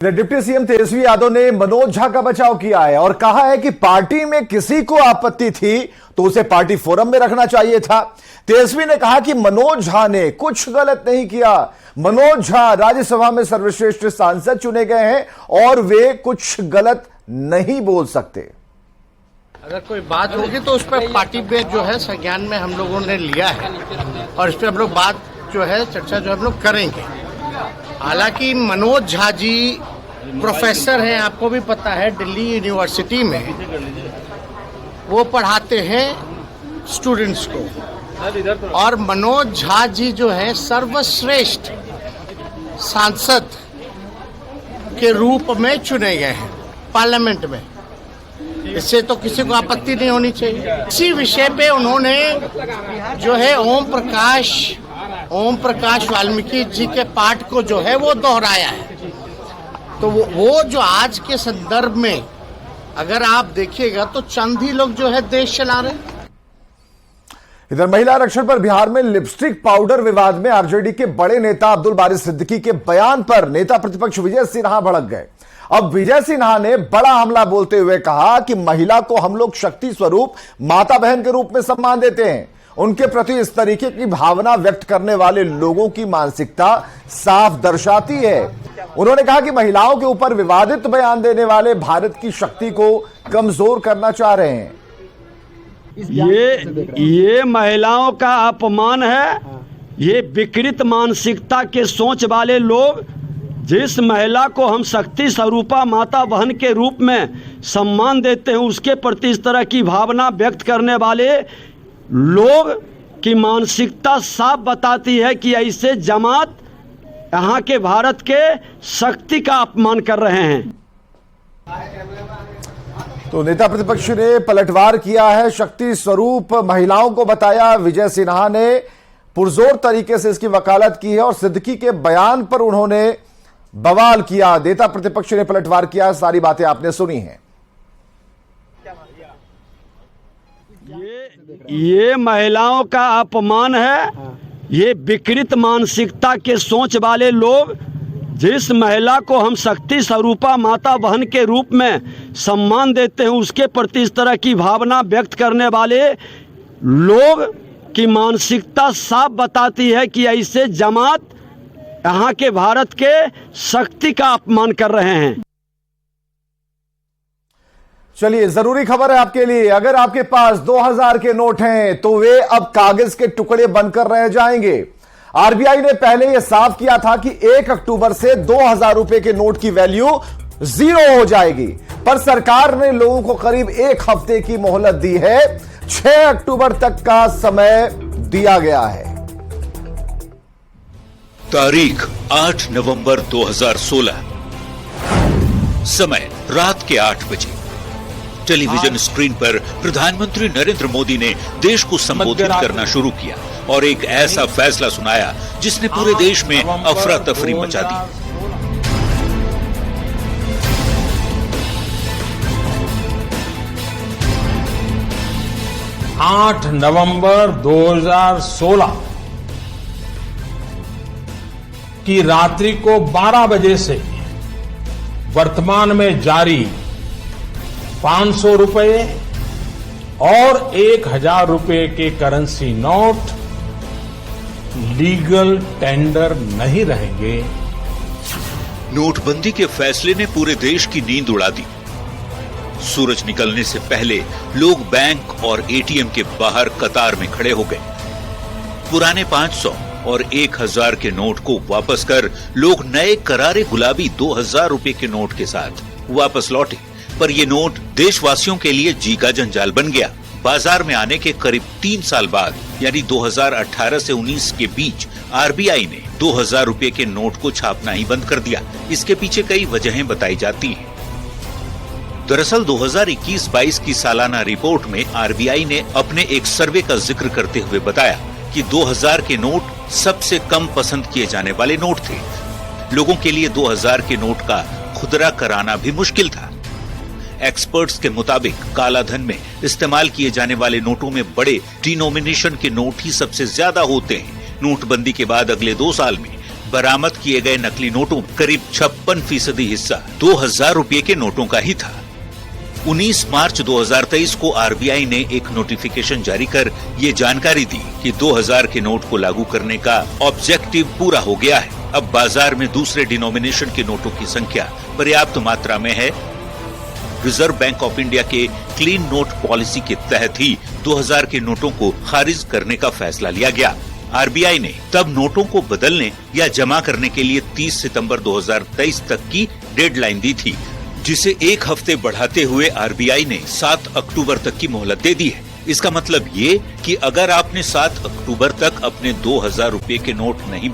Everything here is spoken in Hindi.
डिप्टी सीएम तेजस्वी यादव ने मनोज झा का बचाव किया है और कहा है कि पार्टी में किसी को आपत्ति थी तो उसे पार्टी फोरम में रखना चाहिए था। तेजस्वी ने कहा कि मनोज झा ने कुछ गलत नहीं किया। मनोज झा राज्यसभा में सर्वश्रेष्ठ सांसद चुने गए हैं और वे कुछ गलत नहीं बोल सकते। अगर कोई बात होगी तो उस पर पार्टी में जो है संज्ञान में हम लोगों ने लिया है और इस पर हम लोग बात जो है चर्चा जो हम लोग करेंगे। हालांकि मनोज झा जी प्रोफेसर हैं, आपको भी पता है, दिल्ली यूनिवर्सिटी में वो पढ़ाते हैं स्टूडेंट्स को। और मनोज झा जी जो है सर्वश्रेष्ठ सांसद के रूप में चुने गए हैं पार्लियामेंट में। इससे तो किसी को आपत्ति नहीं होनी चाहिए। इसी विषय पे उन्होंने जो है ओम प्रकाश वाल्मीकि जी के पाठ को जो है वो दोहराया है। तो वो जो आज के संदर्भ में अगर आप देखिएगा तो चंद ही लोग जो है देश चला रहे हैं। इधर महिला आरक्षण पर बिहार में लिपस्टिक पाउडर विवाद में आरजेडी के बड़े नेता अब्दुल बारी सिद्दीकी के बयान पर नेता प्रतिपक्ष विजय सिन्हा भड़क गए। अब विजय सिन्हा ने बड़ा हमला बोलते हुए कहा कि महिला को हम लोग शक्ति स्वरूप माता बहन के रूप में सम्मान देते हैं। उनके प्रति इस तरीके की भावना व्यक्त करने वाले लोगों की मानसिकता साफ दर्शाती है। उन्होंने कहा कि महिलाओं के ऊपर विवादित बयान देने वाले भारत की शक्ति को कमजोर करना चाह रहे हैं। ये महिलाओं का अपमान है। ये विकृत मानसिकता के सोच वाले लोग जिस महिला को हम शक्ति स्वरूपा माता बहन के रूप में सम्मान देते हैं उसके प्रति इस तरह की भावना व्यक्त करने वाले लोग की मानसिकता साफ बताती है कि ऐसे जमात यहाँ के भारत के शक्ति का अपमान कर रहे हैं। तो नेता प्रतिपक्ष ने पलटवार किया है, शक्ति स्वरूप महिलाओं को बताया। विजय सिन्हा ने पुरजोर तरीके से इसकी वकालत की है और सिद्दीकी के बयान पर उन्होंने बवाल किया। नेता प्रतिपक्ष ने पलटवार किया। सारी बातें आपने सुनी हैं। ये महिलाओं का अपमान है। ये विकृत मानसिकता के सोच वाले लोग जिस महिला को हम शक्ति स्वरूपा माता बहन के रूप में सम्मान देते हैं उसके प्रति इस तरह की भावना व्यक्त करने वाले लोग की मानसिकता साफ बताती है कि ऐसे जमात यहाँ के भारत के शक्ति का अपमान कर रहे हैं। चलिए, जरूरी खबर है आपके लिए। अगर आपके पास 2000 के नोट हैं तो वे अब कागज के टुकड़े बनकर रह जाएंगे। आरबीआई ने पहले यह साफ किया था कि 1 अक्टूबर से 2000 रुपए के नोट की वैल्यू 0 हो जाएगी, पर सरकार ने लोगों को करीब 1 हफ्ते की मोहलत दी है। 6 अक्टूबर तक का समय दिया गया है। तारीख 8 नवंबर 2016, समय रात के 8 बजे। टेलीविजन स्क्रीन पर प्रधानमंत्री नरेंद्र मोदी ने देश को संबोधित करना शुरू किया और एक ऐसा फैसला सुनाया जिसने पूरे देश में अफरा तफरी मचा दी। आठ नवंबर 2016 की रात्रि को 12 बजे से वर्तमान में जारी 500 रुपए और 1000 रुपए के करेंसी नोट लीगल टेंडर नहीं रहेंगे। नोटबंदी के फैसले ने पूरे देश की नींद उड़ा दी। सूरज निकलने से पहले लोग बैंक और एटीएम के बाहर कतार में खड़े हो गए। पुराने 500 और 1000 के नोट को वापस कर लोग नए करारे गुलाबी 2000 रुपए के नोट के साथ वापस लौटे। पर ये नोट देशवासियों के लिए जी का जंजाल बन गया। बाजार में आने के करीब 3 साल बाद यानी 2018 से 19 के बीच आरबीआई ने 2000 रुपए के नोट को छापना ही बंद कर दिया। इसके पीछे कई वजहें बताई जाती हैं। दरअसल 2021-22 की सालाना रिपोर्ट में आरबीआई ने अपने एक सर्वे का जिक्र करते हुए बताया कि 2000 के नोट सबसे कम पसंद किए जाने वाले नोट थे। लोगों के लिए 2000 के नोट का खुदरा कराना भी मुश्किल था। एक्सपर्ट्स के मुताबिक कालाधन में इस्तेमाल किए जाने वाले नोटों में बड़े डिनोमिनेशन के नोट ही सबसे ज्यादा होते हैं। नोटबंदी के बाद अगले 2 साल में बरामद किए गए नकली नोटों में करीब 56% हिस्सा 2000 रुपए के नोटों का ही था। 19 मार्च 2023 को आरबीआई ने एक नोटिफिकेशन जारी कर ये जानकारी दी कि 2000 के नोट को लागू करने का ऑब्जेक्टिव पूरा हो गया है। अब बाजार में दूसरे डिनोमिनेशन के नोटों की संख्या पर्याप्त मात्रा में है। रिजर्व बैंक ऑफ इंडिया के क्लीन नोट पॉलिसी के तहत ही 2000 के नोटों को खारिज करने का फैसला लिया गया। आरबीआई ने तब नोटों को बदलने या जमा करने के लिए 30 सितंबर 2023 तक की डेडलाइन दी थी, जिसे एक हफ्ते बढ़ाते हुए आरबीआई ने 7 अक्टूबर तक की मोहलत दे दी है। इसका मतलब ये कि अगर आपने 7 अक्टूबर तक अपने 2000 रुपए के नोट नहीं